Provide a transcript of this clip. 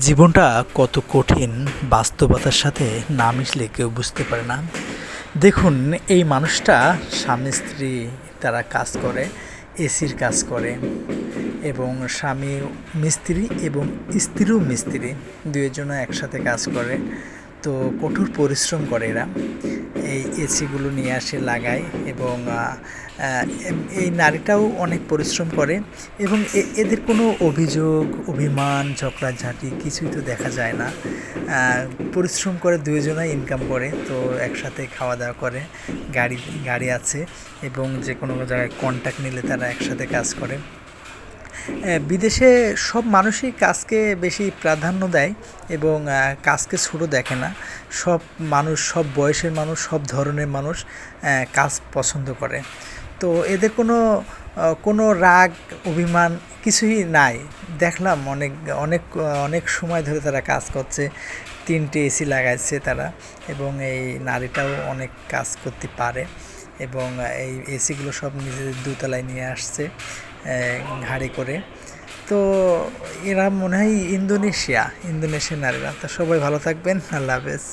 জীবনটা কত কঠিন বাস্তবতার সাথে না মিশলে কেউ বুঝতে পারে না। দেখুন, এই মানুষটা স্বামী স্ত্রী তারা কাজ করে, এসির কাজ করে, এবং স্বামী মিস্ত্রি এবং স্ত্রীও মিস্ত্রি, দুইজনে একসাথে কাজ করে। তো কঠোর পরিশ্রম করে এরা, এই এসিগুলো নিয়ে আসে লাগায়, এবং এই নারীটাও অনেক পরিশ্রম করে, এবং এদের কোনো অভিযোগ, অভিমান, ঝগড়াঝাঁটি কিছুই তো দেখা যায় না। পরিশ্রম করে, দুইজনাই ইনকাম করে, তো একসাথে খাওয়া দাওয়া করে, গাড়ি গাড়ি আছে, এবং যে কোনো জায়গায় কন্ট্যাক্ট নিলে তারা একসাথে কাজ করে। বিদেশে সব মানুষই কাজকে বেশি প্রাধান্য দেয়, এবং কাজকে ছোটো দেখে না। সব মানুষ, সব বয়সের মানুষ, সব ধরনের মানুষ কাজ পছন্দ করে। তো এদের কোনো রাগ, অভিমান কিছুই নাই। দেখলাম অনেক অনেক অনেক সময় ধরে তারা কাজ করছে, 3টে এসি লাগাইছে তারা, এবং এই নারীটাও অনেক কাজ করতে পারে, এবং এই এসিগুলো সব নিজেদের দোতলায় নিয়ে আসছে ঘাড়ি করে। তো এরা মনে হয় ইন্দোনেশিয়ার নারীরা। তো সবাই ভালো থাকবেন, আল্লাহ হাফেজ।